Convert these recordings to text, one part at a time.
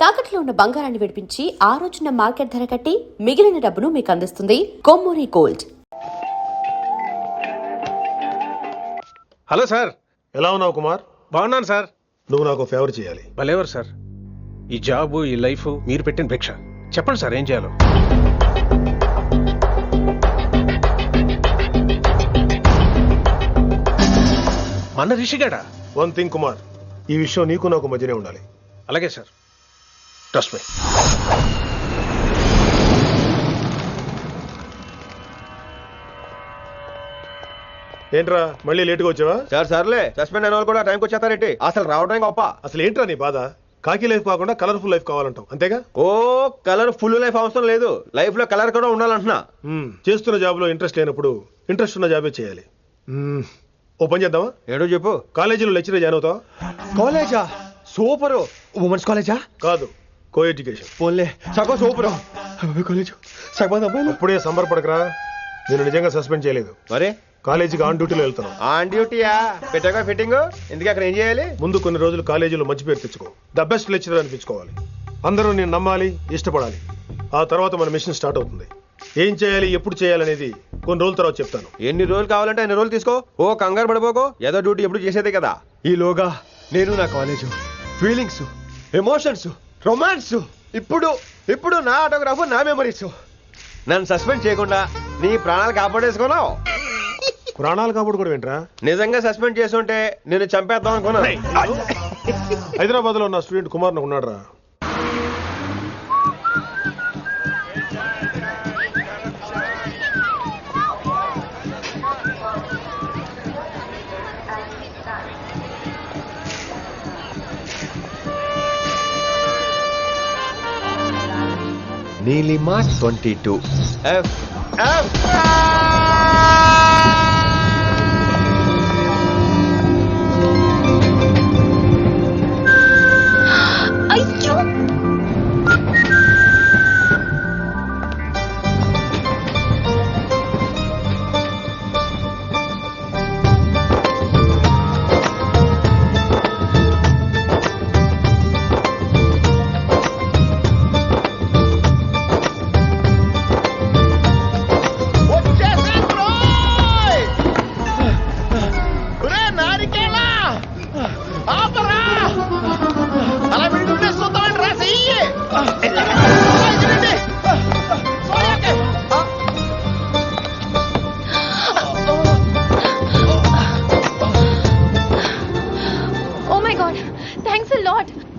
తాకట్లో ఉన్న బంగారాన్ని విడిపించి ఆ రోజున మార్కెట్ ధర కట్టి మిగిలిన డబ్బును మీకు అందిస్తుంది కొమ్మూరి గోల్డ్. హలో సార్, ఎలా ఉన్నావు కుమార్? బాగున్నాను సార్. నువ్వు నాకు ఫేవర్ చేయాలి. భలేవారు సార్. ఈ జాబు, ఈ లైఫ్ మీరు పెట్టిన భిక్ష. చెప్పండి సార్, ఏం చేయాలో. మన రిషిగాడా? వన్ థింగ్ కుమార్, ఈ విషయం నీకు నాకు మధ్యనే ఉండాలి. అలాగే సార్, ట్రస్ట్ మీ. ఏంట్రా మళ్ళీ లేటుగా వచ్చావా? సార్ సర్లే, సస్పెండ్ అయిన వాళ్ళు కూడా టైంకి వచ్చేస్తారేంటి? అసలు రావడం గొప్ప. అసలు ఏంట్రా నీ బాధ? కాకి లైఫ్ కాకుండా కలర్ఫుల్ లైఫ్ కావాలంటావు, అంతేగా? ఓ కలర్ ఫుల్ లైఫ్ అవసరం లేదు, లైఫ్ లో కలర్ కూడా ఉండాలంటున్నా. చేస్తున్న జాబ్ లో ఇంట్రెస్ట్ లేనప్పుడు ఇంట్రెస్ట్ ఉన్న జాబే చేయాలి. ఓ పని చేద్దామా? ఏడో చెప్పు. కాలేజీలో లెక్చరర్ జాయిన్ అవుతావా? కాలేజా? సూపర్. ఉమెన్స్ కాలేజా? కాదు, కో ఎడ్యుకేషన్. పోన్లే, సగం సూపర్. కాలేజ్ సగం అబ్బాయిలు. అప్పుడే సంబరపడకరా, నేను నిజంగా సస్పెండ్ చేయలేదు. మరే కాలేజీకి ఆన్ డ్యూటీలో వెళ్తున్నాను. ఆన్ డ్యూటీయా? పెట్టాక ఫిట్టింగ్ ఎందుకు? అక్కడ ఏం చేయాలి? ముందు కొన్ని రోజులు కాలేజీలో మంచి పేరు తెచ్చుకో, ద బెస్ట్ లెక్చరర్ అనిపించుకోవాలి. అందరూ నేను నమ్మాలి, ఇష్టపడాలి. ఆ తర్వాత మన మిషన్ స్టార్ట్ అవుతుంది. ఏం చేయాలి, ఎప్పుడు చేయాలనేది కొన్ని రోజుల తర్వాత చెప్తాను. ఎన్ని రోజులు కావాలంటే అన్ని రోజులు తీసుకో. ఓ కంగారు పడిపోకో, ఏదో డ్యూటీ ఎప్పుడు చేసేదే కదా. ఈలోగా నేను నా కాలేజు ఫీలింగ్స్, ఎమోషన్స్, రొమాన్స్, ఇప్పుడు నా ఆటోగ్రాఫ్, నా మెమరీస్. నన్ను సస్పెండ్ చేయకుండా నీ ప్రాణాలు కాపాడేసుకున్నావు. ప్రాణాలు కాబట్టి కూడా ఏంట్రా? నిజంగా సస్పెండ్ చేసుంటే నేను చంపేద్దాం అనుకున్నా. హైదరాబాద్ లో ఉన్న స్టూడెంట్ కుమార్ ఉన్నాడు రా. Neelima 22 F F. అయ్యో,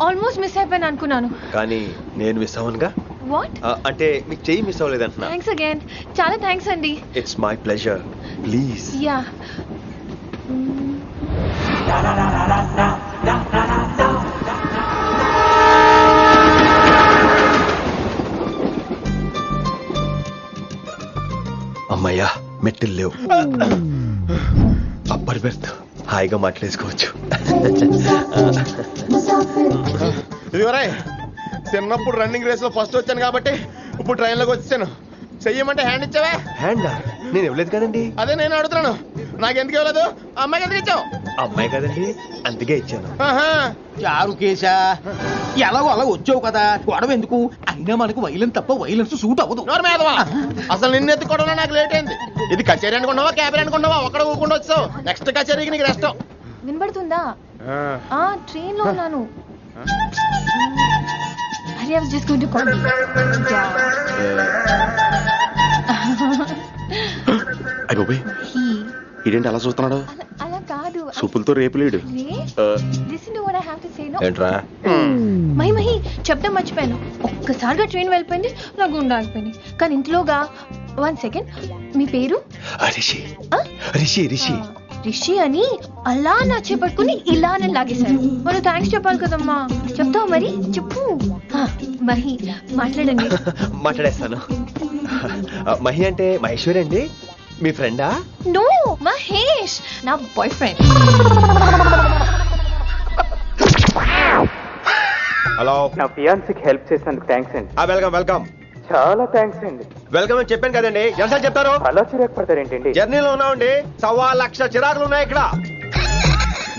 ఆల్మోస్ట్ మిస్ అయిపోయాను అనుకున్నాను, కానీ నేను మిస్ అవ్వనుగా. వాట్? అంటే మీకు చెయ్యి మిస్ అవ్వలేదంటున్నా. థ్యాంక్స్ అగైన్, చాలా థ్యాంక్స్ అండి. It's my pleasure, please. Yeah. అమ్మయ్యా, మెట్టులు లేవు. అప్పర్ బెర్త్, హాయిగా మాట్లాడేసుకోవచ్చు. ఇదివరే చిన్నప్పుడు రన్నింగ్ రేస్ లో ఫస్ట్ వచ్చాను కాబట్టి ఇప్పుడు ట్రైన్ లోకి వచ్చాను. చెయ్యమంటే హ్యాండ్ ఇచ్చావే. హ్యాండా? నేను ఇవ్వలేదు కదండి. అదే నేను అడుగుతున్నాను, నాకెందుకు ఇవ్వలేదు? అమ్మాయికి ఎందుకు ఇచ్చావు? అమ్మాయి కదండి, అందుకే ఇచ్చాను. చారు కేశా, ఎలాగో అలా వచ్చావు కదా, గొడవ ఎందుకు? అయినా మనకు వైలెన్స్ తప్ప వైలెన్స్ సూట్ అవ్వదు. అసలు నిన్ను ఎత్తుకోవడంలో నాకు లేట్ అయింది. ఇది కచేరీ అనుకున్నావా, క్యాబరీ అనుకున్నావా? ఒక్కడ ఊకుండా వచ్చావు. నెక్స్ట్ కచేరీకి నీకు రెస్ట్. వినబడుతుందా? ట్రైన్ లో ఉన్నాను. I was just going to call you. అయ్యో, ఇదేంటి అలా చూస్తున్నాడు? అలా కాదు, సూపులతో రేపు లేడు. Listen to what I have to say, no? ఏంట్రా? మహి చెప్పడం మర్చిపోయాను. ఒక్కసారిగా ట్రైన్ వెళ్ళిపోయింది, నా గుండె ఆగిపోయింది. కానీ ఇంట్లోగా 1 సెకండ్, మీ పేరు? రిషి. రిషి రిషి రిషి అని అలా నా చేపట్టుకుని ఇలా నన్ను లాగేశారు. మనం థ్యాంక్స్ చెప్పాలి కదమ్మా. చెప్తావు మరి? చెప్పు. మహి మాట్లాడండి. మాట్లాడేస్తాను. మహి అంటే మహేశ్వరి అండి, మీ ఫ్రెండా? నో, మహేష్ నా బాయ్ ఫ్రెండ్. హలో, నా ఫియాన్సీకి హెల్ప్ చేసినందుకు థ్యాంక్స్ అండి. Welcome welcome. చాలా థ్యాంక్స్ అండి. వెల్కమ్ అని చెప్పాను కదండి, ఎంత చెప్తారు? అలా చిరాకు పడతారేంటండి? జర్నీలో ఉన్నామండి, 1,00,000 చిరాకులు ఉన్నాయి ఇక్కడ.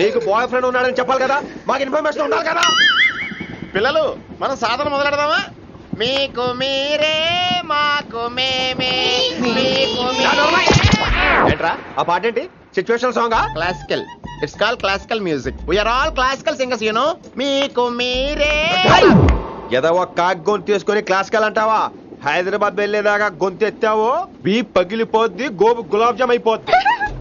నీకు బాయ్ ఫ్రెండ్ ఉన్నాడని చెప్పాలి కదా, మాకు ఇన్ఫర్మేషన్ ఉండాలి కదా. పిల్లలు మనం సాధన మొదలెడదామా? మీకు మీరే మాకు మేమే ఏంట్రా ఆ పాట ఏంటి? సిచ్యువేషన్ సాంగా? Classical. It's call classical music. We are all classical singers you know. మీకు మీరే. ఏదో ఒక కాక్ గొంతు తీసుకొని క్లాసికల్ అంటావా? హైదరాబాద్ వెళ్ళేదాకా గొంతు ఎత్తావో బీ పగిలిపోద్ది, గోబు గులాబ్ జామ్ అయిపోద్ది.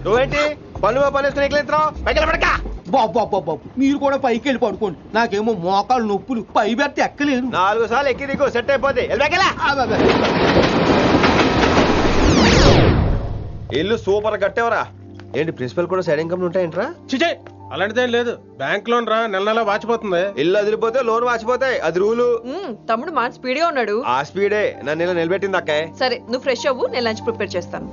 నువ్వేంటి పనులు పనేసుకుని ఎక్కలేదురావు? పైకి పడక. బాబు మీరు కూడా పైకి వెళ్ళి పడుకోండి. నాకేమో మోకాలు నొప్పులు, పై బెర్త ఎక్కలేను. 4 సార్లు ఎక్కి దిగు సెట్ అయిపోద్ది. ఇల్లు సూపర్ కట్టేవరా. ఏంటి ప్రిన్సిపల్ కూడా సైడ్ ఇన్కమ్ ఉంటాయంట్రా? చిచే అలాంటిదేం లేదు. బ్యాంక్ లోన్ రా, నెల నెలా వాచిపోతుంది. ఇల్లు అదిరిపోతే లోన్ వాచిపోతాయి, అది రూలు. తమ్ముడు మాట స్పీడ్గా ఉన్నాడు. ఆ స్పీడే నన్ను ఇలా నిలబెట్టింది అక్కాయ్. సరే నువ్వు ఫ్రెష్ అవ్వు, నేను లంచ్ ప్రిపేర్ చేస్తాను.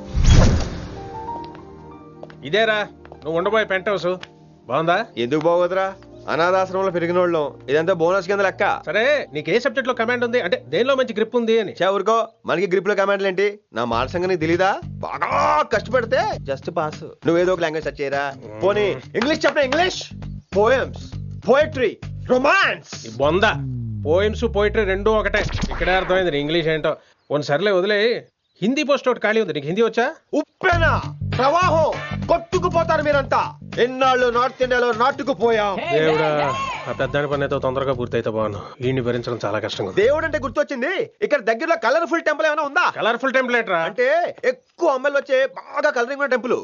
ఇదేరా నువ్వు ఉండబోయే పెంట్ హౌస్. బాగుందా? ఎందుకు బాగోదురా, అనాథాశ్రమంలో పెరిగిన వాళ్ళం. ఇదంతా బోనస్ కింద లెక్క. సరే నీకు ఏ సబ్జెక్ట్ లో కమాండ్ ఉంది, అంటే దేనిలో మంచి గ్రిప్ ఉంది అని. ఊరుకో, మనకి గ్రిప్ లో కమాండ్లు ఏంటి? నా మాట సంగతి తెలీదా? బాగా కష్టపడితే జస్ట్ పాస్. నువ్వేదో ఒక లాంగ్వేజ్ సెర్చ్ చేయరా. పోనీ ఇంగ్లీష్ చెప్పిన ఇంగ్లీష్, పోయమ్స్, పోయట్రీ, రొమాన్స్. ఈ బొంద పోయిమ్స్ పోయిటరీ రెండూ ఒకటే. ఇక్కడే అర్థమైంది ఇంగ్లీష్ ఏంటో. కొన్ని సర్లే వదిలే. హిందీ పోస్ట్ ఒకటి ఖాళీ ఉంది, నీకు హిందీ వచ్చా? ఉప్పెన ప్రవాహం కొట్టుకుపోతారు మీరంతా. ఎన్నాళ్ళు నార్త్ ఇండియాలో నాటుకుపోయాం. దేవుడా, ఆ పెద్దాని పని అయితే తొందరగా పూర్తయితే బాగున్నాను. వీడిని భరించడం చాలా కష్టంగా ఉంది. దేవుడు అంటే గుర్తొచ్చింది, ఇక్కడ దగ్గరలో కలర్ఫుల్ టెంపుల్ ఏమైనా ఉందా? కలర్ఫుల్ టెంపుల్ ఏంట్రా? అంటే ఎక్కువ అమ్మాయిలు వచ్చే బాగా కలరింగ్ ఉన్న టెంపుల్.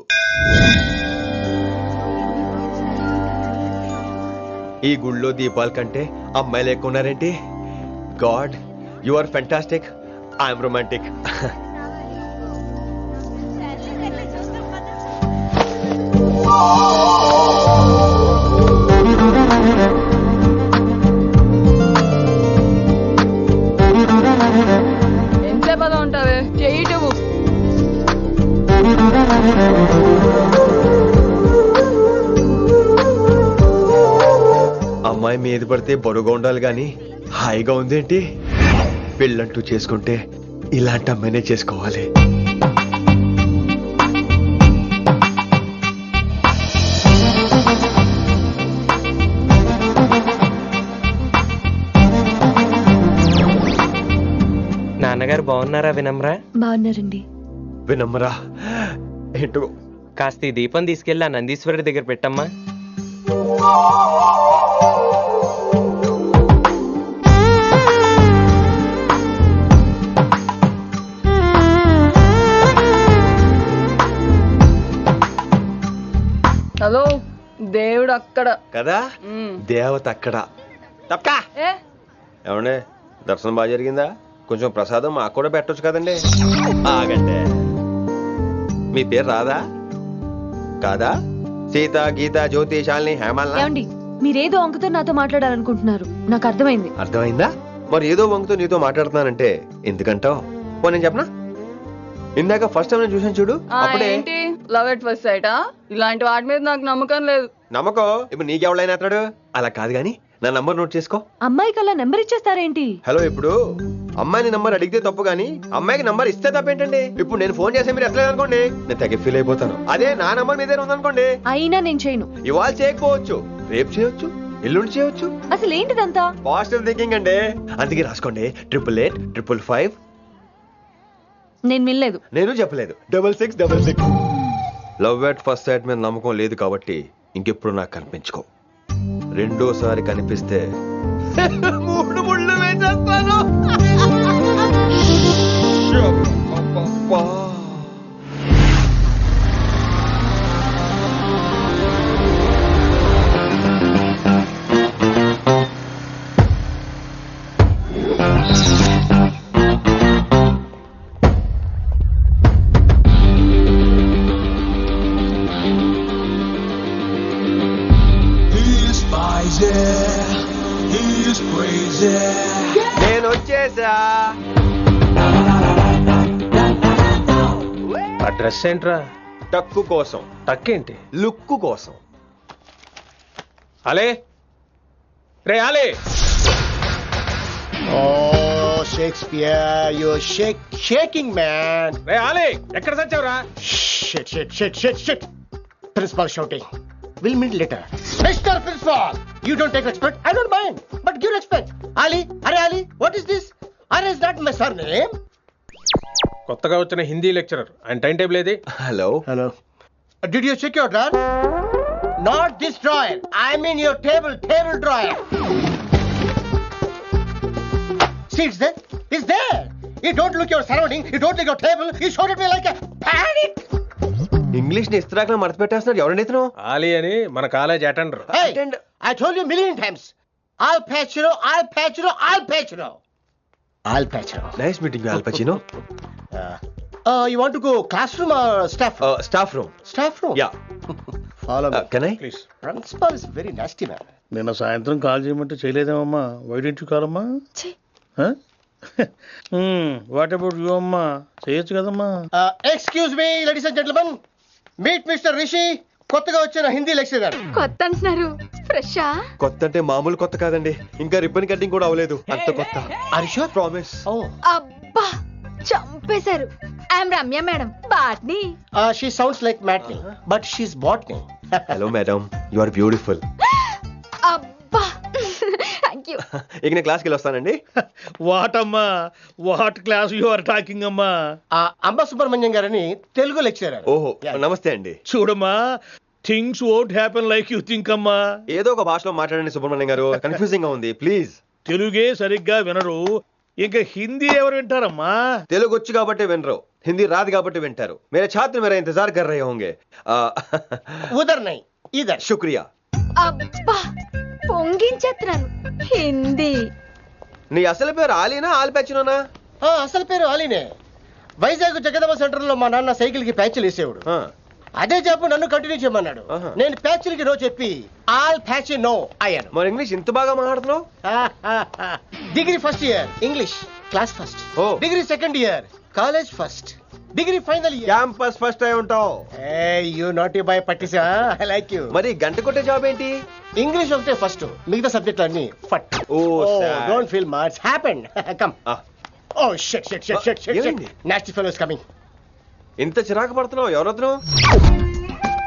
ఈ గుళ్ళో దీపాల కంటే అమ్మాయిలు ఎక్కువ ఉన్నారేంటి? God, you are fantastic, I'm romantic. ఎంతసేపు అలా ఉంటావే, చేయటము. అమ్మాయి మీద పడితే బరువుగా ఉండాలి గాని హాయిగా ఉందేంటి? పెళ్ళంటూ చేసుకుంటే ఇలాంటి అమ్మాయినే చేసుకోవాలి. నాన్నగారు బాగున్నారా వినమ్రా? బాగున్నారండి. వినమ్రా ఏంటో కాస్త ఈ దీపం తీసుకెళ్ళి ఆ నందీశ్వరుడి దగ్గర పెట్టమ్మా. హలో, దేవుడు అక్కడ కదా, దేవత అక్కడ. తప్పకా ఏమండే, దర్శనం బాగా జరిగిందా? కొంచెం ప్రసాదం మాకు కూడా పెట్టొచ్చు కదండి. ఆగండి, మీ పేరు రాదా? కాదా? సీత, గీత, జ్యోతి, శాలిని, హేమల్ని. మీరేదో అంకుతో నాతో మాట్లాడాలనుకుంటున్నారు, నాకు అర్థమైంది. అర్థమైందా? మరి ఏదో వంగుతో నీతో మాట్లాడుతున్నానంటే ఎందుకంటావు? పో నేను చెప్పనా? ఇందాక ఫస్ట్ టైం నేను చూసాను చూడు, అప్పుడే లవ్ ఎట్ ఫస్ట్ సైటా? ఇలాంటి వాటి మీద నాకు నమ్మకం లేదు. నమ్మకం ఇప్పుడు నీకెవడైనా అతడు? అలా కాదు గాని నా నంబర్ నోట్ చేసుకో. అమ్మాయికి అలా నెంబర్ ఇచ్చేస్తారేంటి? హలో, ఇప్పుడు అమ్మాయిని నంబర్ అడిగితే తప్పు గానీ అమ్మాయికి నంబర్ ఇస్తే తప్పేంటండి? ఇప్పుడు నేను ఫోన్ చేస్తే మీరు ఎట్లేదు అనుకోండి, నేను తగ్గ ఫీల్ అయిపోతాను. అదే నా నంబర్ మీదే ఉందనుకోండి, అయినా నేను చేయను. ఇవాళ చేయకపోవచ్చు, రేపు చేయొచ్చు, ఎల్లుండి చేయొచ్చు. అసలు ఏంటిదంతా? పాజిటివ్ థింకింగ్ అండి. అందుకే రాసుకోండి 888 555. నేను వినలేదు. నేను చెప్పలేదు 6666. లవ్ ఎట్ ఫస్ట్ సైట్ మీద నమ్మకం లేదు కాబట్టి ఇంకెప్పుడు నాకు కనిపించుకో. రెండోసారి కనిపిస్తే 3 ముళ్ళు వేసేస్తాను. నేను వచ్చేసా. ఆ డ్రెస్ ఏంట్రా? టక్కు కోసం. టక్కేంటి? లుక్కు కోసం. అలే రే అలే. Oh, Shakespeare, you're shaking, man. రే అలే, ఎక్కడ చచ్చావురా? Shit. Principal shouting. We'll meet later. Mr. Principal, You don't take respect. I don't mind. But give respect. Ali, Are Ali, what is this? Are is not my surname. కొత్తగా వచ్చిన Hindi lecturer ఆయన time table ఏది? Hello Hello. Did you check your drawer? Not this drawer. I mean your table drawer. See, it's there. It's there. You don't look your surrounding. You don't look your table. You showed at me like a panic. English ని ఇస్త్రాక్ మడత పెట్టేస్తున్నాడు. ఎవరండి ఇతను? ఆలీ అని మన college attender. Hey, I told you a million times. I'll patch you. Nice meeting you, all పచినో. You want to go classroom or staff room? Staff room. Staff room? Yeah. Follow me. Can I? Please. Principal is very nasty man. నిన్న సాయంత్రం call చేయమంటే చేయలేదేమమ్మా? Why didn't you call అమ్మా? What about you అమ్మా? చేయొచ్చు కదమ్మా. Excuse me, ladies and gentlemen. Meet Mr. Rishi. కొత్తగా వచ్చిన Hindi lecturer. కొత్త అంటున్నారు, ఫ్రెషా? కొత్త అంటే మామూలు కొత్త కాదండి, ఇంకా రిబ్బన్ కటింగ్ కూడా అవ్వలేదు, అంత కొత్త. Are you sure? ప్రామిస్. అబ్బా చంపేశారు. I am Ramya madam, botany. She sounds like Matney, but she's botany. Hello madam, you are beautiful. అబ్బా థ్యాంక్ యూ. ఇక నేను క్లాస్కి వెళ్ళి వస్తానండి. వాట్ అమ్మా, what class you are talking అమ్మా? అంబ సుబ్రహ్మణ్యం గారని తెలుగు లెక్చరర్. ఓహో, నమస్తే అండి. చూడమ్మా, things won't happen like you think అమ్మా. ఏదో ఒక భాషలో మాట్లాడండి సుబ్రహ్మణ్యం గారు, కన్ఫ్యూజింగ్ గా ఉంది, ప్లీజ్. తెలుగే సరిగ్గా వినరు, ఇంకా హిందీ ఎవరు వింటారమ్మా? తెలుగు వచ్చు కాబట్టి వినరు, హిందీ రాదు కాబట్టి వింటారు. మేరే ఛాత్ర మేరా ఇంతజార్ కర్ రహే హోంగే. ఉదర్ నై ఇదర్. శుక్రియా. అబ్బా పొంగించేత్రాను. హిందీ. నీ అసలు పేరు ఆలీనా, ఆల్పచ్చినోనా? అసలు పేరు ఆలీనే. వైజాగ్ జగదమ్మ సెంటర్ లో మా నాన్న సైకిల్ కి ప్యాచ్లు వేసేవాడు. అదే జాబ్ నన్ను కంటిన్యూ చేయమన్నాడు. నేను ప్యాచ్లకి నో చెప్పి ఆల్ ప్యాచ్ నో అయ్యాను. మరి ఇంగ్లీష్ ఇంత బాగా మాట్లాడుతున్నావు? Degree first year English class first. Degree second year college first. Degree final year campus first అయి ఉంటావు. యు నాటీ బాయ్ పట్టిసా. I like you. మరి గంట కొట్టే జాబ్ ఏంటి? ఇంగ్లీష్ ఒకటే ఫస్ట్, మిగతా సబ్జెక్ట్ అన్ని ఫట్. Don't feel much happened. Come. Oh shit shit shit shit shit. Nasty fellows coming. ఇంత చిరాకు పడుతున్నావు, ఎవరొద్దు?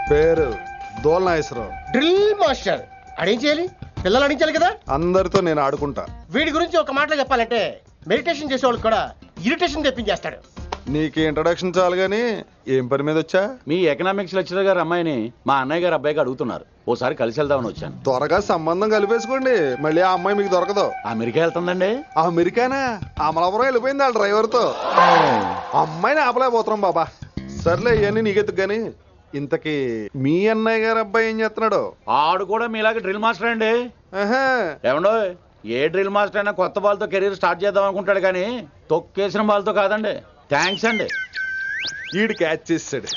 పేరు దోల్నాగేశ్వరరావు. Drill master. అడేం చేయాలి? పిల్లలు అడించాలి కదా. అందరితో నేను ఆడుకుంటా. వీడి గురించి ఒక మాటలో చెప్పాలంటే మెడిటేషన్ చేసేవాళ్ళు కూడా ఇరిటేషన్ తెప్పించేస్తాడు. నీకు ఇంట్రడక్షన్ చాలు గానీ ఏం పని మీద వచ్చా? మీ ఎకనామిక్స్ లెక్చరర్ గారు అమ్మాయిని మా అన్నయ్య గారు అబ్బాయికి అడుగుతున్నారు, ఓసారి కలిసి వెళ్దామని వచ్చాను. త్వరగా సంబంధం కలిపేసుకోండి, మళ్ళీ ఆ అమ్మాయి మీకు దొరకదు. అమెరికా వెళ్తుందండి. అమెరికానా? అమలాపురం వెళ్ళిపోయింది వాళ్ళ డ్రైవర్ తో. అమ్మాయిని ఆపలేకపోతున్నాం బాబా. సర్లే ఇవన్నీ నీకెత్తుకు గాని, ఇంతకీ మీ అన్నయ్య గారు అబ్బాయి ఏం చేస్తున్నాడు? ఆడు కూడా మీలాగా డ్రిల్ మాస్టర్ అండి. ఏమండో, ఏ డ్రిల్ మాస్టర్ అయినా కొత్త బాల్తో కెరీర్ స్టార్ట్ చేద్దాం అనుకుంటాడు కానీ తొక్కేసిన బాల్తో కాదండి. థ్యాంక్స్ అండి. ఈడు క్యాచ్ చేసాడు.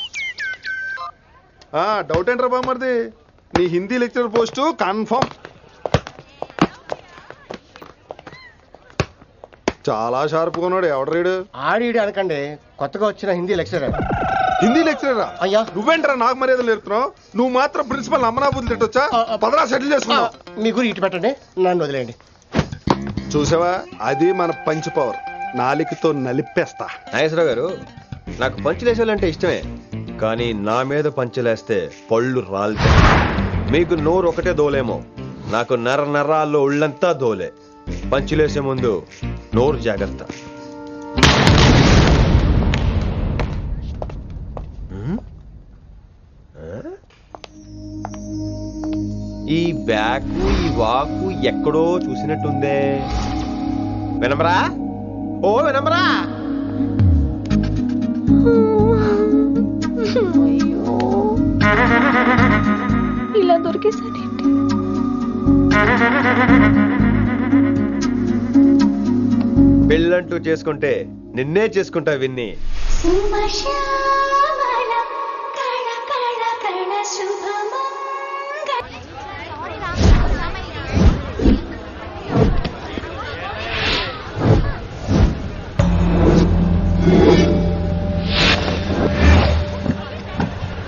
డౌట్ ఏంట్రా బామ్మర్ది, నీ హిందీ లెక్చరర్ పోస్టు కన్ఫర్మ్. చాలా షార్ప్గా ఉన్నాడు. ఎవడ్రీడు? ఆడీడు అనకండి, కొత్తగా వచ్చిన హిందీ లెక్చరర్. హిందీ లెక్చరరా? అయ్యా నువ్వేంట్రా నాకు మర్యాదలు నేర్పుతున్నావు? నువ్వు మాత్రం ప్రిన్సిపల్ అమ్మనాబుద్ధి తిట్టొచ్చా? పదరా సెటిల్ చేసుకున్నావు. మీ గురి ఇటు పెట్టండి, నన్ను వదిలేయండి. చూసావా, అది మన పంచ్ పవర్. నాలికతో నలిపేస్తా. నాగేశ్వరరావు గారు, నాకు పంచులేసాలంటే ఇష్టమే, కానీ నా మీద పంచులేస్తే పళ్ళు రాలుతాయి. మీకు నోరు ఒకటే దోలేమో, నాకు నర నరాల్లో ఉళ్ళంతా దోలే. పంచులేసే ముందు నోరు జాగ్రత్త. ఈ బ్యాకు ఈ వాకు ఎక్కడో చూసినట్టుందే. వినమరా? ఓ వినమరా? ఇలా దొరికేసానేంటి? పెళ్ళంటూ చేసుకుంటే నిన్నే చేసుకుంటా విన్ని.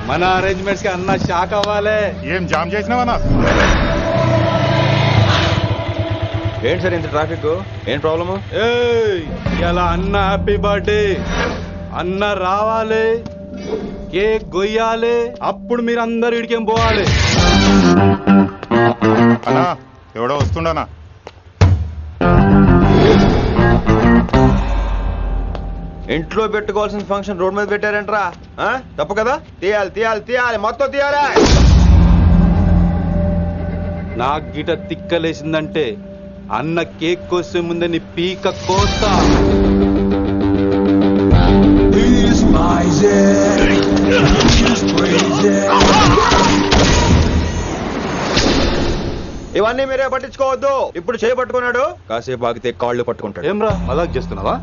మన అరేంజ్మెంట్స్ కి అన్న షాక్ అవ్వాలి. ఏం జామ్ చేసినావన్నా? ఏంటి సార్ ఇంత ట్రాఫిక్? ఏం ప్రాబ్లము? ఇలా అన్న హ్యాపీ బర్త్డే, అన్న రావాలి, కేక్ గొయ్యాలి, అప్పుడు మీరు అందరు ఇడికేం పోవాలి. అన్నా ఎవడో వస్తుండనా? ఇంట్లో పెట్టుకోవాల్సిన ఫంక్షన్ రోడ్ మీద పెట్టారంట్రా. తప్పు కదా? తీయాలి తీయాలి తీయాలి, మొత్తం తీయాలి. నాకు గిట తిక్కలేసిందంటే అన్న కేక్ కోసే ముందని పీక కోస్తా. ఇవన్నీ మీరే పట్టించుకోవద్దు. ఇప్పుడు చేయి పట్టుకున్నాడు, కాసేపు ఆగితే కాళ్ళు పట్టుకుంటాడు. ఏమ్రా మజాక్ చేస్తున్నావా?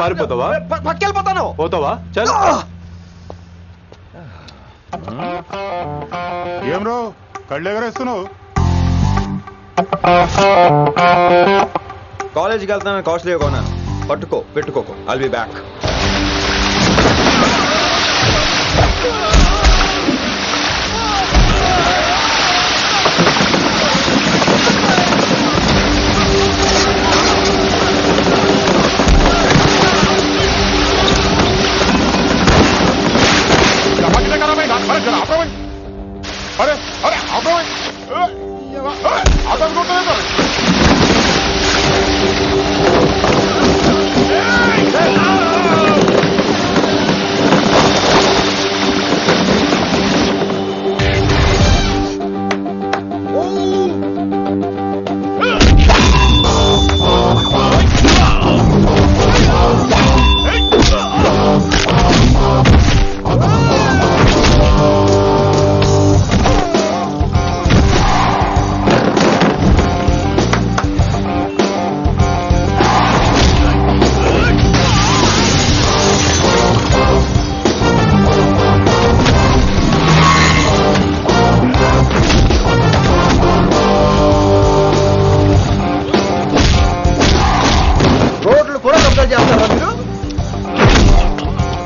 పారిపోతావా? పక్కెళ్ళిపోతాను. పోతావా? చల్. ఏం రో కళ్ళు ఎగరేస్తున్నావు? కాలేజీకి వెళ్తానని కాస్ట్లీ కొన్నాను. పట్టుకో, పెట్టుకోకు. I'll be back. अरे अरे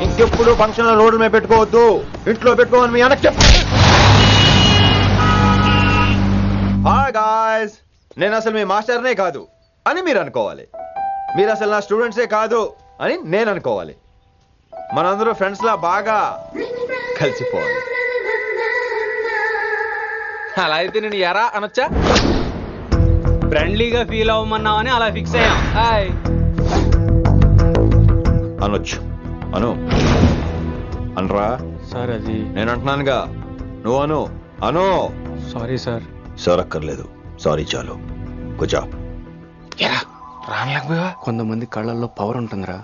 ఇంకెప్పుడు ఫంక్షన్ రోడ్డు మీద పెట్టుకోవద్దు, ఇంట్లో పెట్టుకోమని మీ అన్నకు చెప్పు. హాయ్ గాయ్స్, నేను అసలు మీ మాస్టర్నే కాదు అని మీరు అనుకోవాలి. మీరు అసలు నా స్టూడెంట్సే కాదు అని నేను అనుకోవాలి. మనందరూ ఫ్రెండ్స్ లా బాగా కలిసిపోవాలి. అలా అయితే నేను ఎరా అనొచ్చా? ఫ్రెండ్లీగా ఫీల్ అవ్వమన్నావని అలా ఫిక్స్ అయ్యాం. హాయ్ అనొచ్చు. అను అనరా సార్. అది నేను అంటున్నానుగా, నువ్వు అను. అను. Sorry sir. సార్ అక్కర్లేదు, సారీ చాలు. కూర్చో. కొంతమంది కళ్ళల్లో పవర్ ఉంటుందిరా,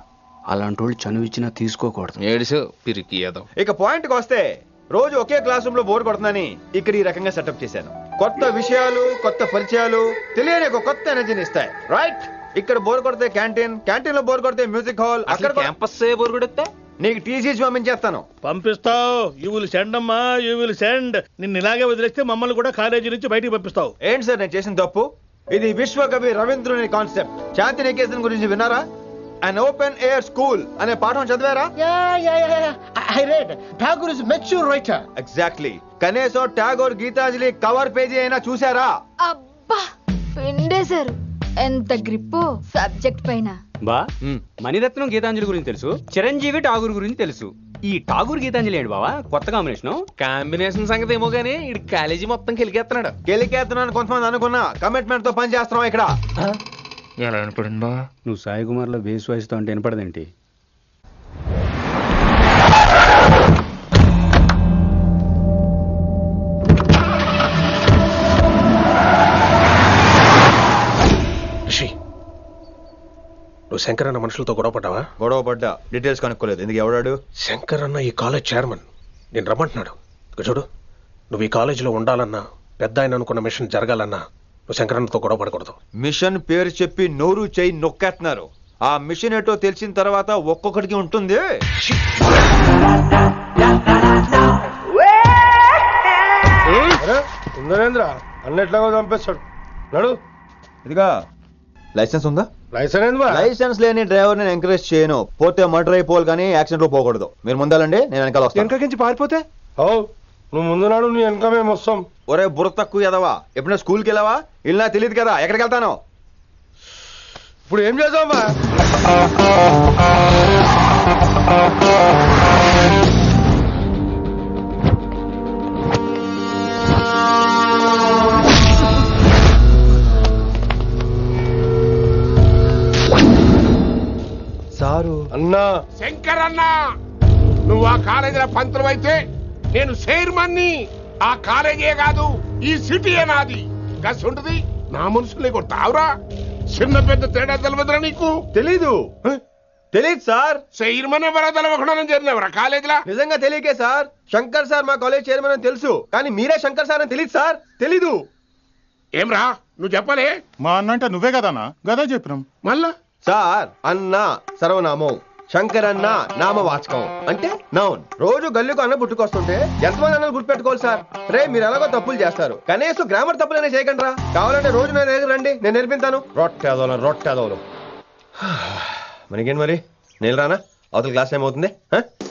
అలాంటి వాళ్ళు చనువిచ్చినా తీసుకోకూడదు. ఏడుసు పిరికి ఏదో. ఇక పాయింట్కి వస్తే, రోజు ఒకే క్లాస్ రూమ్ లో బోర్ కొడుతుందని ఇక్కడ ఈ రకంగా సెటప్ చేశాను. కొత్త విషయాలు, కొత్త పరిచయాలు తెలియని ఒక కొత్త ఎనర్జీని ఇస్తాయి. రైట్? ఇక్కడ బోర్ కొడితే క్యాంటీన్, క్యాంటీన్ లో బోర్ కొడితే మ్యూజిక్ హాల్, అక్కడ క్యాంపస్ బోర్ కొడితే నీకు టీసీస్ పంపించేస్తాను. పంపిస్తావు. యూ విల్ సెండ్ అమ్మా, యూ విల్ సెండ్. నిన్ను ఇలాగే వదిలేస్తే మమ్మల్ని కూడా కాలేజీ నుంచి బయటికి పంపిస్తావు. ఏంటి సార్ నేను చేసిన తప్పు? ఇది విశ్వకవి రవీంద్రుని కాన్సెప్ట్. శాంతి నికేతన్ గురించి విన్నారా? అన్ ఓపెన్ ఎయిర్ స్కూల్ అనే పాఠం చదివారా? I read. Tagore is a mature writer. Exactly. కనీసం టాగోర్ గీతాంజలి కవర్ పేజీ అయినా చూసారా? అబ్బా పిండేశారు. ఎంత గ్రిప్పు సబ్జెక్ట్ పైన. బా మణిరత్నం గీతాంజలి గురించి తెలుసు, చిరంజీవి ఠాగూర్ గురించి తెలుసు. ఈ ఠాగూర్ గీతాంజలి ఏంటి బావా కొత్త కాంబినేషన్ సంగతి ఏమో గానీ ఇటు కాలేజీ మొత్తం కెలికేస్తున్నాడు. కెలికేస్తున్నాను కొంతమంది అనుకున్నా, కమిట్మెంట్ తో పని చేస్తున్నాం ఇక్కడ. ఎలా వినపడింది బా? నువ్వు సాయి కుమార్ లో బేస్ వాయిస్తో అంటే వినపడదేంటి? నువ్వు శంకర్ అన్న మనుషులతో గొడవ పడ్డావా? గొడవ పడ్డా, డీటెయిల్స్ కనుక్కోలేదు. ఎందుకు? ఎవడాడు? శంకర్ అన్న ఈ కాలేజ్ చైర్మన్. నేను రమ్మంటున్నాడు. ఇక చూడు, నువ్వు ఈ కాలేజీలో ఉండాలన్నా, పెద్ద ఆయన అనుకున్న మిషన్ జరగాలన్నా నువ్వు శంకర్ అన్నతో గొడవ పడకూడదు. మిషన్ పేరు చెప్పి నోరు చేయి నొక్కేస్తున్నారు. ఆ మిషన్ ఏటో తెలిసిన తర్వాత ఒక్కొక్కడికి ఉంటుంది. నరేంద్ర అన్నెట్లాగో చంపేస్తాడు. నడు. ఇదిగా లైసెన్స్ ఉందా? లైసెన్స్ లైసెన్స్ లేని డ్రైవర్ నేను ఎంకరేజ్ చేయను. పోతే మర్డర్ అయిపోవాలి కానీ యాక్సిడెంట్ లో పోకూడదు. మీరు ముందాలండి, నేను వెనకాల వస్తాను. వెనకకించి పారిపోతే నువ్వు ముందు నాడు నీ వెనక మేము వస్తాం. ఒరే బుర్ర తక్కువ ఎదవా, ఎప్పుడైనా స్కూల్కి వెళ్ళావా? ఇలా తెలియదు కదా ఎక్కడికి వెళ్తాను. ఇప్పుడు ఏం చేద్దామా? అన్నా శంకర్ అన్నా, నువ్వు ఆ కాలేజీలో పంతులు అయితే నేను చైర్మన్ని. ఆ కాలేజీ కాదు, ఈ సిటీయే నాది. గస్ ఉంటుంది నా మనుషులే కొడతావురా. చిన్న పెద్ద తేడా తెలియదురా నీకు? తెలీదు సార్. చైర్మన్ ఎవరో తెలవకుండా చేరినవరా కాలేజీలో? నిజంగా తెలియకే సార్. శంకర్ సార్ మా కాలేజ్ చైర్మన్ అని తెలుసు, కానీ మీరే శంకర్ సార్ అని తెలియదు సార్. తెలీదు. ఏమ్రా నువ్వు చెప్పలే? మా అన్న అంటే నువ్వే కదన్నా, గదా చెప్పినాం. మళ్ళా సార్ అన్న సర్వనామం, శంకర్ అన్న నామవాచకం అంటే నౌన్. రోజు గల్లుకు అన్న పుట్టుకొస్తుంటే ఎంతమంది అన్నలు గుర్తుపెట్టుకోవాలి సార్? రే మీరు ఎలాగో తప్పులు చేస్తారు, కనీసం గ్రామర్ తప్పులైనా చేయకండి రా. కావాలంటే రోజు నా దగ్గర రండి, నేను నేర్పిస్తాను. రొట్టెదోలం మనకేం మరి? నేను రానా? అవతల క్లాస్ టైం అవుతుంది.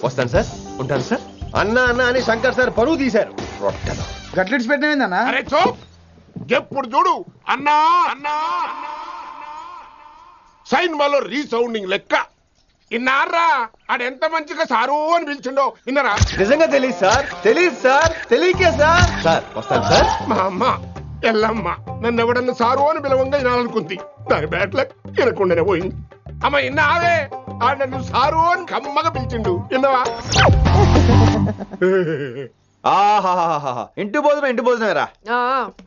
వస్తాను సార్, ఉంటాను సార్. అన్న అన్న అని శంకర్ సార్ పరువు తీశారు. రొట్టెదో గట్లెట్స్ పెట్టినా అరే చో, ఎప్పుడు చూడు అన్నా అన్నా సైన్మాలో రీసౌండింగ్ లెక్క. ఇన్నారా ఆడెంత మంచిగా సారు అని పిలిచిండో ఇన్నరా? నిజంగా తెలియదు సార్. తెలియకే సార్. సార్ వస్తాను సార్. మా అమ్మ ఎల్లమ్మ నన్ను ఎవడన్నా సారు అని పిలవంగా వినాలనుకుంది. దాని బ్యాట్ల వినకుండానే పోయింది. అమ్మ ఇన్నావే, ఆడ నన్ను సారు అని కమ్మగా పిలిచిండు. విన్నవా? ఇంటి భోజనం రా.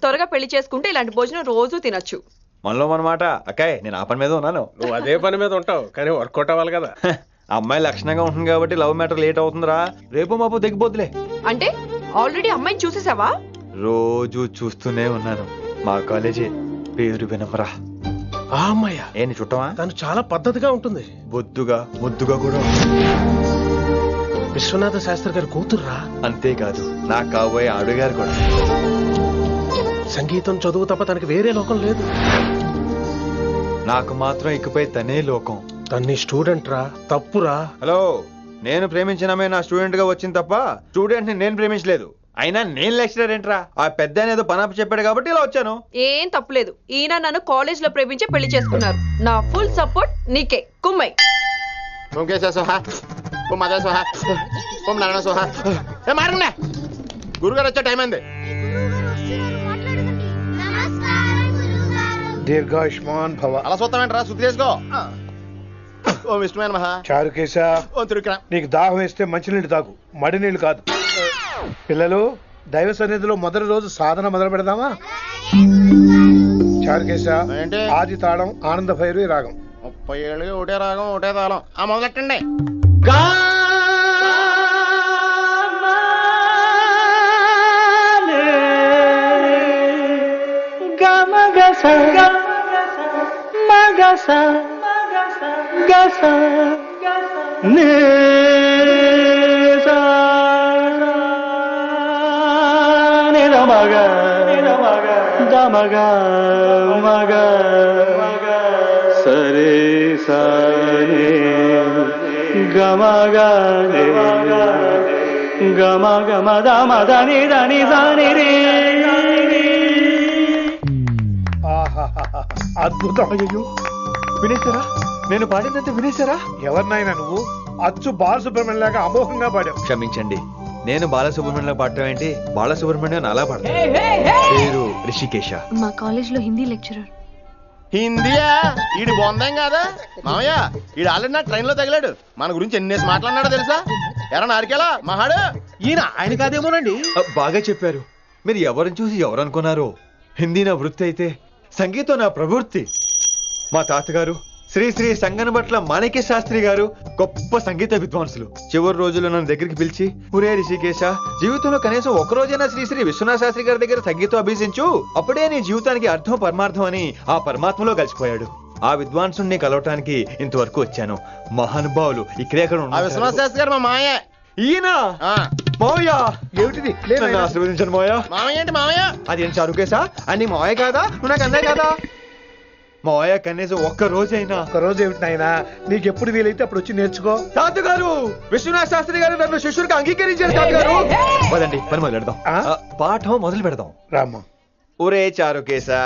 త్వరగా పెళ్లి చేసుకుంటే ఇలాంటి భోజనం రోజు తినొచ్చు. మనలో మనమాట. అక్కాయ్ నేను ఆ పని మీద ఉన్నాను. నువ్వు అదే పని మీద ఉంటావు, కానీ వర్కౌట్ అవ్వాలి కదా. అమ్మాయి లక్షణంగా ఉంటుంది కాబట్టి లవ్ మ్యాటర్ లేట్ అవుతుందిరా. రేపు మాపు దిగిపోతులే. అంటే ఆల్రెడీ అమ్మాయిని చూసేసావా? రోజు చూస్తూనే ఉన్నాను. మా కాలేజీ పేరు వినమరా. ఆ అమ్మాయ ఏంటి చుట్టమా? తను చాలా పద్ధతిగా ఉంటుంది. బొద్దుగా ముద్దుగా కూడా. విశ్వనాథ శాస్త్రి గారి కూతుర్రా. అంతేకాదు నా కాబోయే ఆడుగారు కూడా. సంగీతం చదువు తప్ప తనకి వేరే లోకం లేదు. నాకు మాత్రం ఇకపై తనే లోకం. తన్ని స్టూడెంట్ రా. తప్పురా. హలో, నేను ప్రేమించినమే నా స్టూడెంట్ గా వచ్చింది తప్ప స్టూడెంట్ ని నేను ప్రేమించలేదు. అయినా నేను లెక్చరర్ ఏంట్రా? ఆ పెద్ద ఏదో పనాపు చెప్పాడు కాబట్టి ఇలా వచ్చాను. ఏం తప్పులేదు. ఈయన నన్ను కాలేజ్ లో ప్రేమించి పెళ్లి చేసుకున్నారు. నా ఫుల్ సపోర్ట్ నీకే. కుమ్మై గురుగారు వచ్చే టైం అయింది. దీర్ఘాయుష్మాన్ భవ. అలా చూస్తామంటారా? శుద్ధి చేసుకో. ఓ విష్ణుమైన మహా. చారుకేశ, ఓ తిరుక్రా. నీకు దాహం వేస్తే మంచినీళ్ళు తాగు, మడి నీళ్ళు కాదు. పిల్లలు, దైవ సన్నిధిలో మొదటి రోజు సాధన మొదలు పెడదామా? చారుకేశ, ఆది తాళం ఆనంద భైరవి రాగం. 30 ఏళ్ళుగా ఒకటే రాగం ఒకటే తాళం. ఆ మొదలెట్టండి. సరే సరే గమ గమ గమ దమ దని దని దని రే. అద్భుతం. అయ్యో, వినేశారా? నేను పాడినంత వినేశారా? ఎవరినైనా నువ్వు అచ్చు బాలసుబ్రహ్మణ్యం లాగా అమోఘంగా పాడావు. క్షమించండి, నేను బాలసుబ్రహ్మణ్యంలో పాడటం ఏంటి? బాలసుబ్రహ్మణ్యం అలా పాడతాను. పేరు రిషికేశ. మా కాలేజ్ లో హిందీ లెక్చరర్. హిందీయా? ఈడు బొందేం కాదా మామయ్య? ఈడు ఆల్రెడీ నా ట్రైన్ లో తగిలాడు. మన గురించి ఎన్నేసి మాట్లాడినాడో తెలుసా? ఎరా నారికేలా మహాడు. ఈయన ఆయన కాదేమోనండి. బాగా చెప్పారు. మీరు ఎవరిని చూసి ఎవరు అనుకున్నారు? హిందీ నా వృత్తి అయితే సంగీతం నా ప్రవృత్తి. మా తాతగారు శ్రీ శ్రీ సంగనబట్ల మాణిక్య శాస్త్రి గారు గొప్ప సంగీత విద్వాంసులు. చివరి రోజుల్లో నన్ను దగ్గరికి పిలిచి, ఒరే రిషికేశ, జీవితంలో కనీసం ఒక రోజైనా శ్రీ శ్రీ విశ్వనాథ శాస్త్రి గారి దగ్గర సంగీతం అభ్యసించు, అప్పుడే నీ జీవితానికి అర్థం పరమార్థం అని ఆ పరమాత్మలో కలిసిపోయాడు. ఆ విద్వాంసుని కలవటానికి ఇంతవరకు వచ్చాను. మహానుభావులు ఇక్కడే అక్కడ ఉన్నారు. విశ్వనాథ శాస్త్రి గారు మా మాయ. ఈయన మావయ్య. ఏమిటిది? ఆశీర్వదించండి మావయ్య. మామయ్య ఏంటి మామయ్య? అదేంటి చారుకేశా? అని మావయ్య కాదా? నువ్వు నాకు అన్నయ్య కాదా? మావయ్య కనీసం ఒక్క రోజైనా. ఒక్క రోజు ఏమిటి నాయనా? నీకు ఎప్పుడు వీలైతే అప్పుడు వచ్చి నేర్చుకో. తాతగారు, విశ్వనాథ శాస్త్రి గారు నన్ను శిష్యుడికి అంగీకరించారు. తాతగారు పదండి, పని మొదలు పెడదాం. పాఠం మొదలు పెడదాం. రామ్మ. ఒరే చారుకేశా,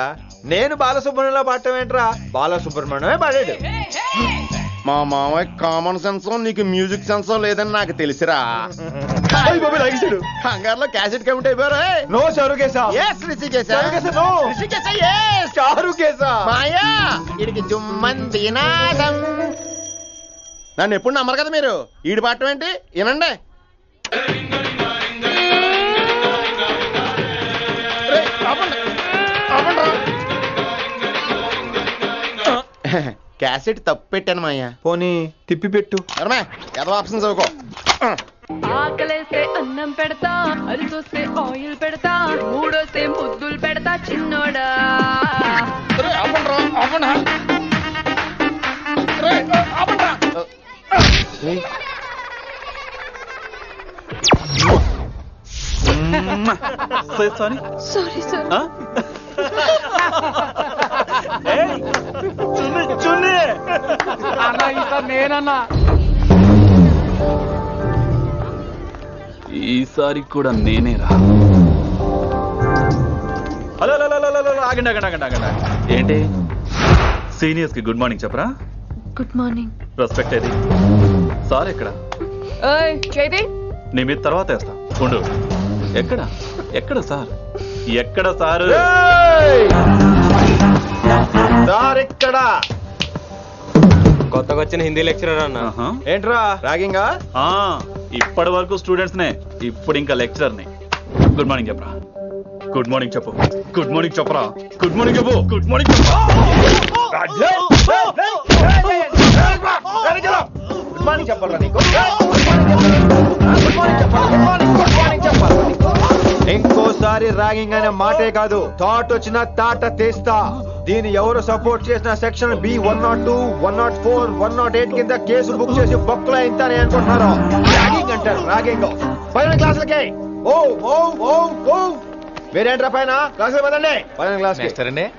నేను బాలసుబ్రహ్మణ్యంలో పాడటం ఏంట్రా? బాలసుబ్రహ్మణ్యమే పాడాడు. మా మామయ్య కామన్ సెన్స్ నీకు మ్యూజిక్ సెన్స్ లేదని నాకు తెలిసిరా. కంగారులో క్యాసెట్ కమిట్ అయిపోయారు. No Charukesha. yes Rishikesha. No Rishikesha. yes Charukesha. మాయా ఇడికి జుమ్మంది నాదం. నన్ను ఎప్పుడు నమ్మరు కదా మీరు. ఈడి పాఠం ఏంటి వినండి. క్యాసెట్ తప్పు పెట్టాను మాయ్యా. పోనీ తిప్పి పెట్టు. ఏదో ఆప్షన్ చదువుకో. ఆకలేస్తే అన్నం పెడతా, అరిసొస్తే ఆయిల్ పెడతా, మూడోస్తే ముద్దులు పెడతా చిన్నోడా. Sorry sir. నేనన్నా ఈసారి కూడా నేనేరా. హలో ఆగండి ఆగండి ఆగండి ఆగండి. ఏంటి సీనియర్స్ కి గుడ్ మార్నింగ్ చెప్పరా? Good morning. రెస్పెక్ట్ ఏది? సార్ ఎక్కడ? చేతి నీ మీద తర్వాత వేస్తా ఉండు. ఎక్కడ ఎక్కడ సార్? ఎక్కడ సార్? సార్ ఎక్కడ? కొత్తగా వచ్చిన హిందీ లెక్చరర్ అన్న. ఏంట్రా ర్యాగింగా? ఇప్పటి వరకు స్టూడెంట్స్ నే, ఇప్పుడు ఇంకా లెక్చరర్ ని. గుడ్ మార్నింగ్ చెప్పరా. గుడ్ మార్నింగ్ చెప్పు. గుడ్ మార్నింగ్ చెప్పరా. గుడ్ మార్నింగ్ చెప్పు. గుడ్ మార్నింగ్ చెప్పు. గుడ్ మార్నింగ్ చెప్పరా నీకు? ఇంకోసారి ర్యాగింగ్ అనే మాటే కాదు, థాట్ వచ్చిన తాట తీస్తా. దీన్ని ఎవరు సపోర్ట్ చేసిన సెక్షన్ బి 102, 104, 108 కింద కేసు బుక్ చేసి బొక్కలో ఇంతనే అనుకుంటున్నారు. ర్యాగింగ్ అంటారు ర్యాగింగ్. పైన క్లాసులకి ఓ ఓ ఓ ఓ మీరేంట్రా పైన క్లాసులు పదండి. పైన క్లాస్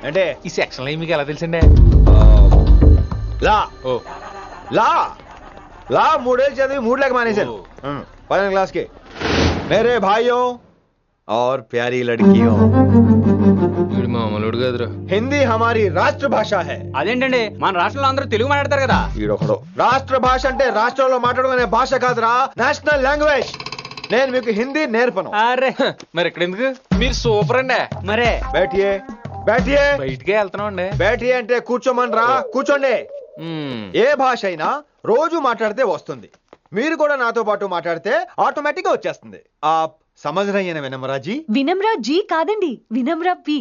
అంటే ఈ సెక్షన్ మీకు ఎలా తెలిసిండే? లా లా లా 3 ఏళ్ళు చదివి 3 లేక మానేశాను. పైన క్లాస్ కి मेरे भाइयों और प्यारी लड़कियों, మామూలుడు కదరా. హిందీ हमारी రాష్ట్ర భాష है. అదేంటండి మన రాష్ట్రంలో అందరూ తెలుగు మాట్లాడతారు కదా. రాష్ట్ర భాష అంటే రాష్ట్రంలో మాట్లాడుకునే భాష కాదురా, నేషనల్ లాంగ్వేజ్. నేను మీకు హిందీ నేర్పను. అరే మరి ఇక్కడ ఎందుకు? మీరు సూపర్ అండి. మరే బైఠియే బైఠియే. బయటికే వెళ్తున్నాం అండి. బైఠియే అంటే కూర్చోమనరా. కూర్చోండి. ఏ భాష అయినా రోజు మాట్లాడితే వస్తుంది. మీరు కూడా నాతో పాటు మాట్లాడితే ఆటోమేటిక్ గా వచ్చేస్తుంది. आप समझ रही हैं विनम्रा जी? వినమ్రా జీ కాదండి, వినమ్రా పి.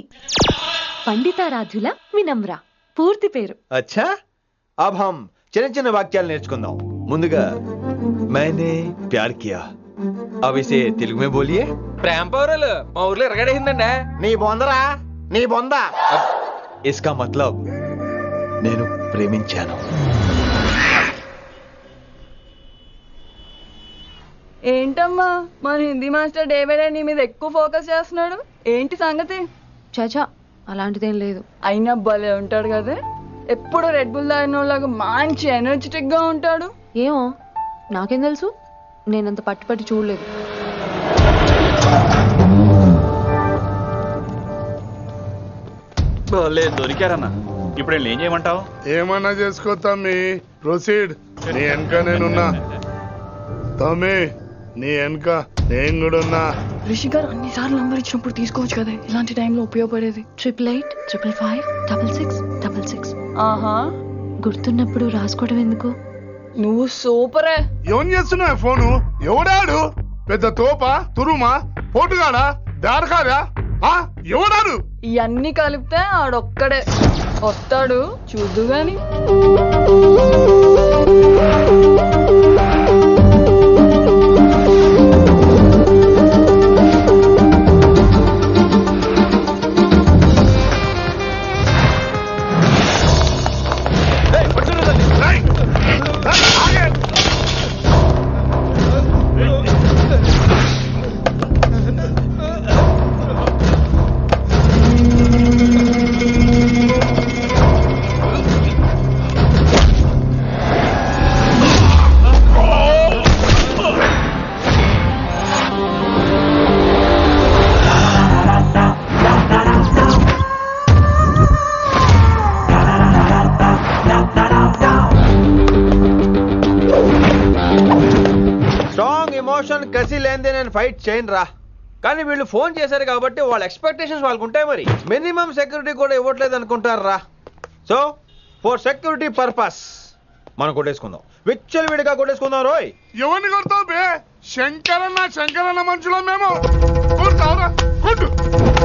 పండితారాధ్యుల వినమ్రా పూర్తి పేరు. अच्छा अब हम చిన్న చిన్న వాక్యాలు నేర్చుకుందాం. ముందుగా मैंने प्यार किया. अब इसे తెలుగు में बोलिए. ప్రేమ పౌరులు మా ఊర్లో ఎరగడేసిందండి. నీ బొందరా నీ బొంద. इसका मतलब నేను ప్రేమించాను. ఏంటమ్మా మన Hindi master day by day నీ మీద ఎక్కువ ఫోకస్ చేస్తున్నాడు. ఏంటి సంగతి? చాచా అలాంటిదేం లేదు. అయినా భలే ఉంటాడు కదా, ఎప్పుడు రెడ్ బుల్ తాగినోళ్ళగా మంచి ఎనర్జెటిక్ గా ఉంటాడు. ఏమో నాకేం తెలుసు, నేనంత పట్టుపట్టి చూడలేదు. దొరికారన్నా. ఇప్పుడు ఏం చేయమంటావు? ఏమన్నా చేసుకో తమ్మి, ప్రొసీడ్. నీ వెనక నేనున్నా తమ్మి, నీ వెనక నేను కూడా ఉన్నా. రిషి గారు అన్నిసార్లు నంబర్ ఇచ్చినప్పుడు తీసుకోవచ్చు కదా, ఇలాంటి టైంలో ఉపయోగపడేది. 8885556666. ఆహా, గుర్తున్నప్పుడు రాసుకోవడం ఎందుకు? నువ్వు సూపరే. ఏం చేస్తున్నావు ఫోను? ఎవడాడు? పెద్ద తోప, తురుమా, పోటుగాడా, దారకాదా? ఎవడాడు? ఇవన్నీ కలిపితే ఆడొక్కడే వస్తాడు, చూద్దు గాని. కసి లేనిదే నేను ఫైట్ చేయను రా. కానీ వీళ్ళు ఫోన్ చేశారు కాబట్టి వాళ్ళ ఎక్స్పెక్టేషన్స్ వాళ్ళకు ఉంటాయి. మరి మినిమం సెక్యూరిటీ కూడా ఇవ్వట్లేదు అనుకుంటారు రా. సో ఫర్ సెక్యూరిటీ పర్పస్ మనం కొట్టేసుకుందాం, విచ్చలు విడిగా కొట్టేసుకుందాం రోయ్. ఎవరిని కొడతావు బే? శంకరన్న మనుషులో మేము. కొడతావురా, కొట్టు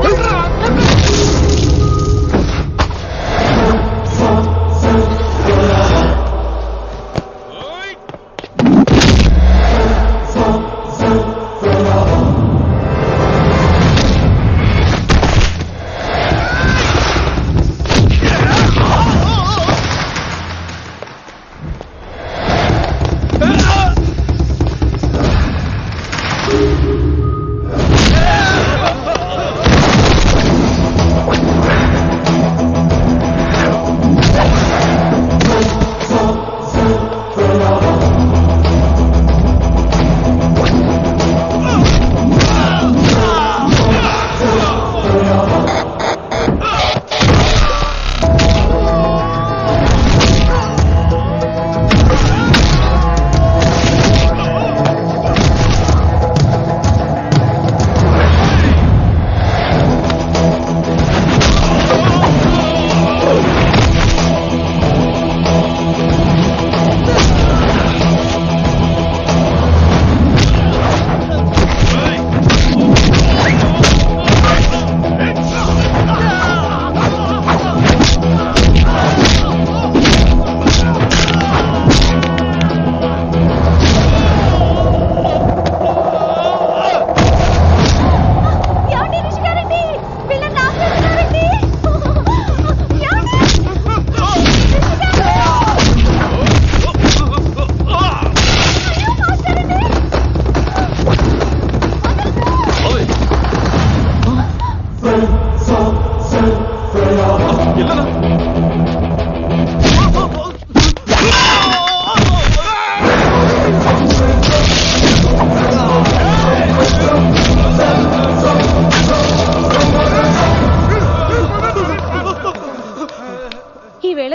కొట్టురా, కొట్టు.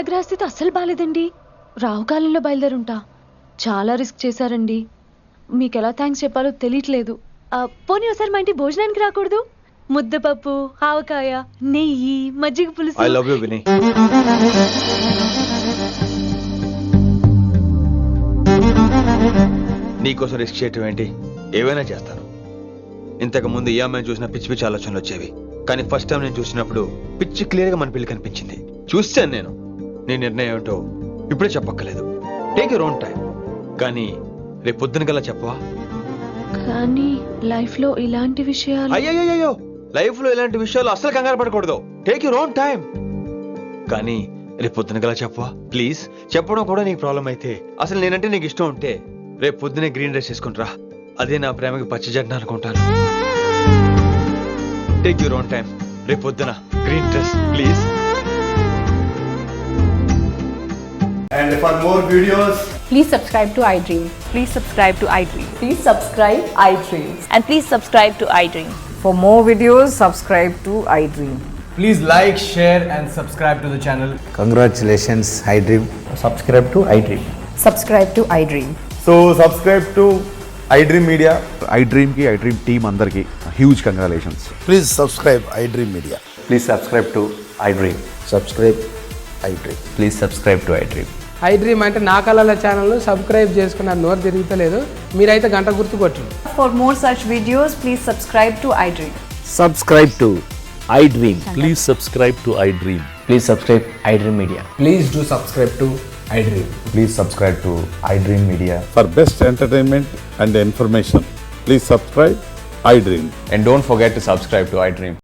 గ్రహస్థితి అస్సలు బాలేదండి. రావుకాలంలో బయలుదేరుంటా. చాలా రిస్క్ చేశారండి. మీకు ఎలా థ్యాంక్స్ చెప్పాలో తెలియట్లేదు. పోనీ ఒకసారి మా ఇంటి భోజనానికి రాకూడదు? ముద్దపప్పు, ఆవకాయ, నెయ్యి, మజ్జిగ పులుసు. I love you Vini. నీకోసం రిస్క్ చేయటం ఏంటి? ఏవైనా చేస్తాను. ఇంతకు ముందు ఈ అమ్మాయిని చూసిన పిచ్చి పిచ్చి ఆలోచనలు వచ్చేవి, కానీ ఫస్ట్ టైం నేను చూసినప్పుడు పిచ్చి క్లియర్గా మన పెళ్లి కనిపించింది. చూశాను నేను. నీ నిర్ణయం ఏమిటో ఇప్పుడే చెప్పక్కర్లేదు. Take your own time. కానీ రేపు పొద్దున గల్లా చెప్పవా? కానీ లైఫ్ లో ఇలాంటి విషయాలు. అయ్యో, లైఫ్ లో ఇలాంటి విషయాలు అసలు కంగారు పడకూడదు. Take your own time. కానీ రేపు పొద్దున గల్లా చెప్పవా ప్లీజ్? చెప్పడం కూడా నీకు ప్రాబ్లం అయితే, అసలు నేనంటే నీకు ఇష్టం ఉంటే రేపు పొద్దునే గ్రీన్ డ్రెస్ వేసుకుంటారా. అదే నా ప్రేమకి పచ్చి జెండా అనుకుంటాను. Take your own time. రేపు పొద్దున green dress please. And for more videos, please subscribe to iDream. Please subscribe to iDream. Please subscribe iDream. And please subscribe to iDream. For more videos, subscribe to iDream. please like, share and subscribe to the channel. Congratulations, iDream. Subscribe to iDream. Subscribe to iDream. So subscribe to iDream Media. iDream ki iDream team andarki huge congratulations. Please subscribe iDream Media. Please subscribe to iDream. Subscribe iDream. Please subscribe to iDream. iDream అంటే నా కళల channel subscribe చేసుకున్న నోరు తిరుగుతలేదు. మీరైతే గంట గుర్తు కొట్టండి. For more such videos, please subscribe to iDream. Subscribe to iDream. Please subscribe to iDream. Please subscribe iDream Media. Please do subscribe to iDream. Please subscribe to iDream Media. For best entertainment and information, please subscribe iDream. And don't forget to subscribe to iDream.